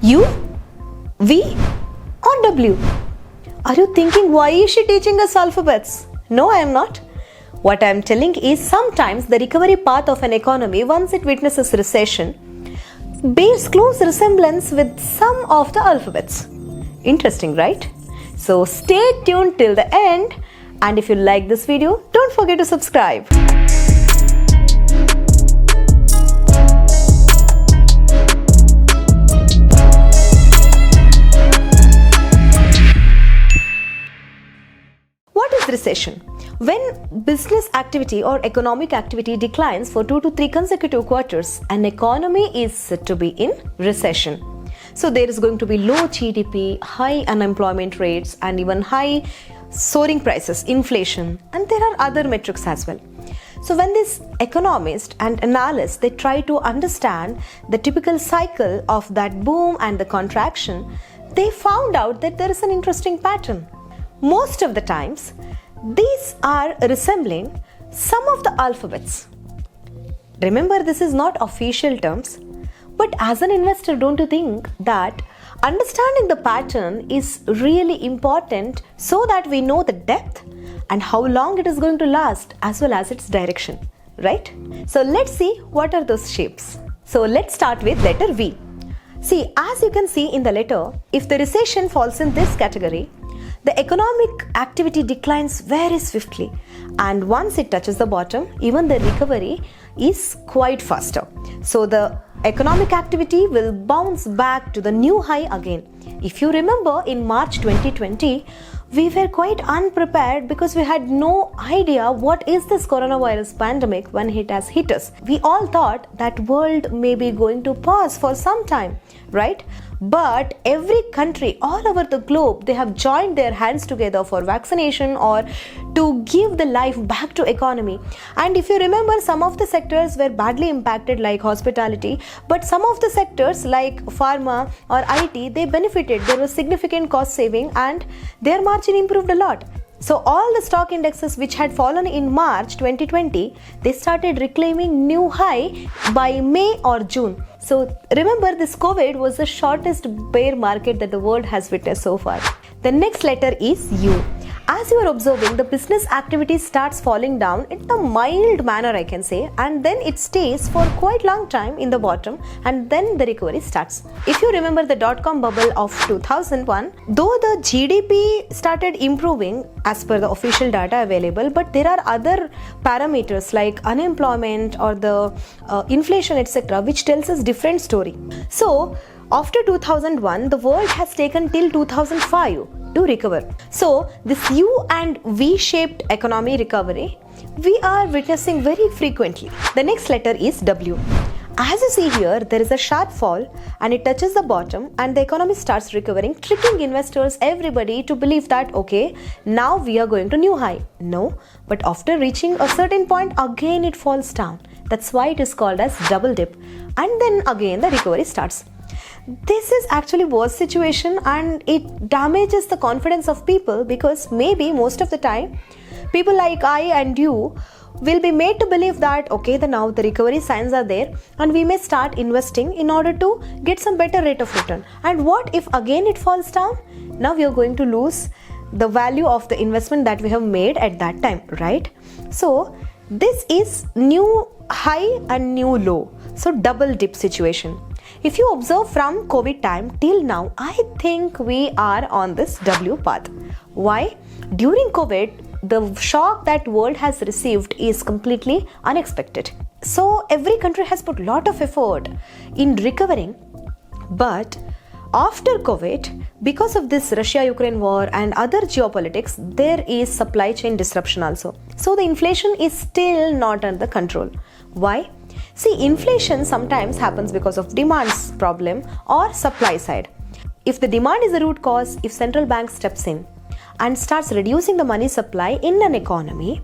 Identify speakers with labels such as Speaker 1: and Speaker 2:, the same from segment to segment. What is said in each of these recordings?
Speaker 1: U, V or W? Are you thinking, why is she teaching us alphabets? No, I am not. What I am telling is sometimes the recovery path of an economy once it witnesses recession bears close resemblance with some of the alphabets. Interesting, right? So stay tuned till the end, and if you like this video, don't forget to subscribe. What is recession? When business activity or economic activity declines for 2 to 3 consecutive quarters, an economy is said to be in recession. So there is going to be low GDP, high unemployment rates, and even high soaring prices, inflation, and there are other metrics as well. So when these economists and analysts, they try to understand the typical cycle of that boom and the contraction, they found out that there is an interesting pattern. Most of the times, these are resembling some of the alphabets. Remember, this is not official terms, but as an investor, don't you think that understanding the pattern is really important so that we know the depth and how long it is going to last as well as its direction, right? So let's see what are those shapes. So let's start with letter V. See, as you can see in the letter, if the recession falls in this category, the economic activity declines very swiftly, and once it touches the bottom, even the recovery is quite faster. So the economic activity will bounce back to the new high again. If you remember, in March 2020, we were quite unprepared because we had no idea what is this coronavirus pandemic when it has hit us. We all thought that world may be going to pause for some time, right? But every country all over the globe, they have joined their hands together for vaccination or to give the life back to economy. And if you remember, some of the sectors were badly impacted like hospitality, but some of the sectors like pharma or IT, they benefited. There was significant cost saving and their margin improved a lot. So all the stock indexes which had fallen in March 2020, they started reclaiming new high by May or June. So remember, this COVID was the shortest bear market that the world has witnessed so far. The next letter is U. As you are observing, the business activity starts falling down in a mild manner, I can say, and then it stays for quite long time in the bottom, and then the recovery starts. If you remember the dot-com bubble of 2001, though the GDP started improving as per the official data available, but there are other parameters like unemployment or the inflation, etc., which tells us different story. So after 2001, the world has taken till 2005 to recover. So this U and V-shaped economy recovery, we are witnessing very frequently. The next letter is W. As you see here, there is a sharp fall and it touches the bottom and the economy starts recovering, tricking investors, everybody to believe that, okay, now we are going to new high. No, but after reaching a certain point, again it falls down. That's why it is called as double dip. And then again the recovery starts. This is actually worst situation and it damages the confidence of people, because maybe most of the time people like I and you will be made to believe that, okay, now the recovery signs are there and we may start investing in order to get some better rate of return. And what if again it falls down? Now we are going to lose the value of the investment that we have made at that time, right? So this is new high and new low. So double dip situation. If you observe from COVID time till now, I think we are on this W path. Why? During COVID, the shock that world has received is completely unexpected. So every country has put a lot of effort in recovering. But after COVID, because of this Russia-Ukraine war and other geopolitics, there is supply chain disruption also. So the inflation is still not under control. Why? See, inflation sometimes happens because of demand's problem or supply side. If the demand is the root cause, if central bank steps in and starts reducing the money supply in an economy,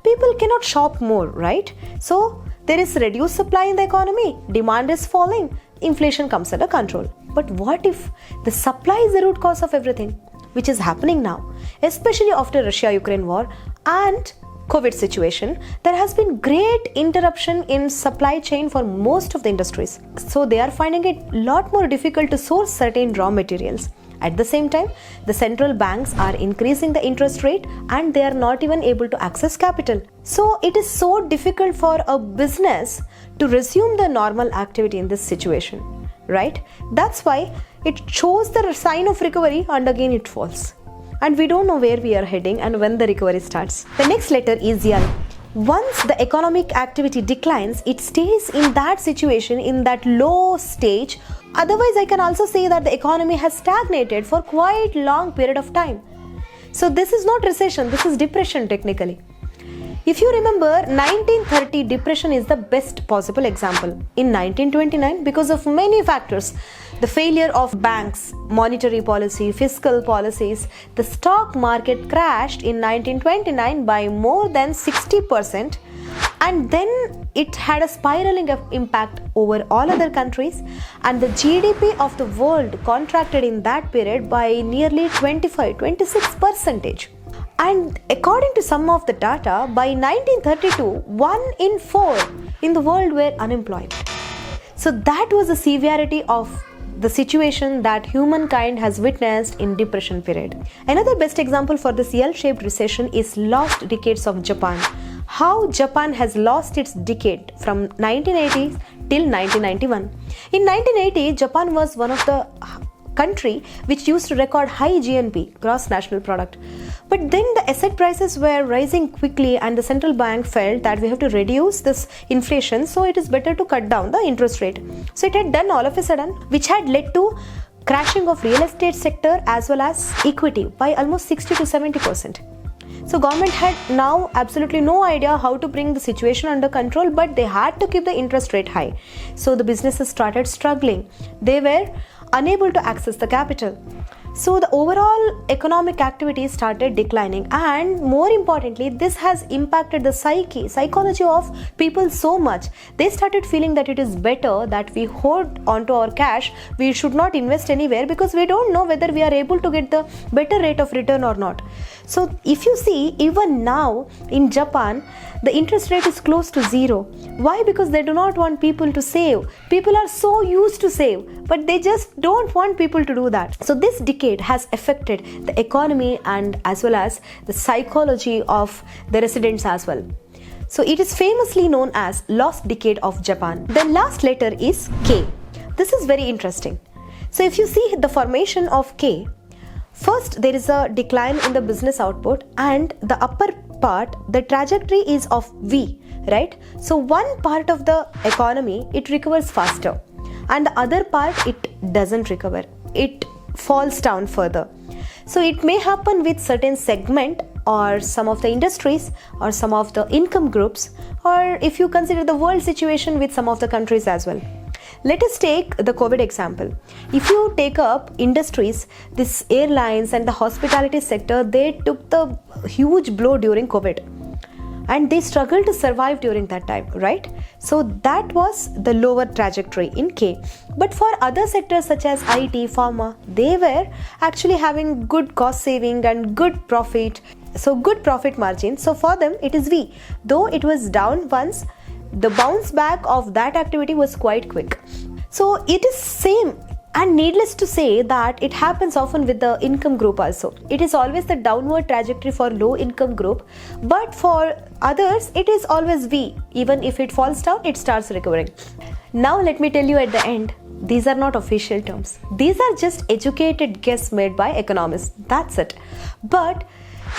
Speaker 1: people cannot shop more, right? So there is reduced supply in the economy, demand is falling, inflation comes under control. But what if the supply is the root cause of everything, which is happening now, especially after Russia-Ukraine war, and COVID situation, there has been great interruption in supply chain for most of the industries. So they are finding it a lot more difficult to source certain raw materials. At the same time, the central banks are increasing the interest rate and they are not even able to access capital. So it is so difficult for a business to resume the normal activity in this situation, right? That's why it shows the sign of recovery and again it falls. And we don't know where we are heading and when the recovery starts. The next letter is L. Once the economic activity declines, it stays in that situation, in that low stage. Otherwise, I can also say that the economy has stagnated for quite long period of time. So this is not recession, this is depression technically. If you remember, 1930 depression is the best possible example. In 1929, because of many factors, the failure of banks, monetary policy, fiscal policies, the stock market crashed in 1929 by more than 60%, and then it had a spiraling impact over all other countries, and the GDP of the world contracted in that period by nearly 26%. And according to some of the data, by 1932, 1 in 4 in the world were unemployed. So that was the severity of the situation that humankind has witnessed in depression period. Another best example for this L-shaped recession is lost decades of Japan. How Japan has lost its decade from 1980s till 1991. In 1980, Japan was one of the country which used to record high GNP, gross national product. But then the asset prices were rising quickly and the central bank felt that we have to reduce this inflation, so it is better to cut down the interest rate. So it had done all of a sudden, which had led to crashing of real estate sector as well as equity by almost 60 to 70%. So government had now absolutely no idea how to bring the situation under control, but they had to keep the interest rate high. So the businesses started struggling. They were unable to access the capital. So the overall economic activity started declining, and more importantly, this has impacted the psychology of people so much. They started feeling that it is better that we hold onto our cash. We should not invest anywhere because we don't know whether we are able to get the better rate of return or not. So if you see, even now in Japan, the interest rate is close to zero. Why? Because they do not want people to save. People are so used to save, but they just don't want people to do that. So this decade has affected the economy and as well as the psychology of the residents as well. So it is famously known as lost decade of Japan. The last letter is K. This is very interesting. So if you see the formation of K, first there is a decline in the business output, and the upper part, the trajectory is of V, right? So one part of the economy, it recovers faster, and the other part, it doesn't recover. It falls down further. So it may happen with certain segment or some of the industries or some of the income groups, or if you consider the world situation with some of the countries as well. Let us take the COVID example. If you take up industries, this airlines and the hospitality sector, they took the huge blow during COVID and they struggled to survive during that time, right? So that was the lower trajectory in K. But for other sectors such as IT, pharma, they were actually having good cost saving and good profit. So good profit margin. So for them it is V. Though it was down once, the bounce back of that activity was quite quick. So it is same, and needless to say that it happens often with the income group also. It is always the downward trajectory for low income group, but for others it is always V. Even if it falls down, it starts recovering. Now let me tell you at the end, these are not official terms. These are just educated guess made by economists. That's it. But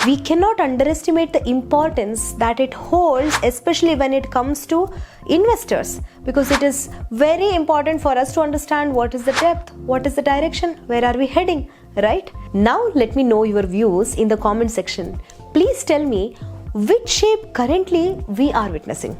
Speaker 1: we cannot underestimate the importance that it holds, especially when it comes to investors, because it is very important for us to understand what is the depth, what is the direction, where are we heading, right? Now let me know your views in the comment section. Please tell me which shape currently we are witnessing.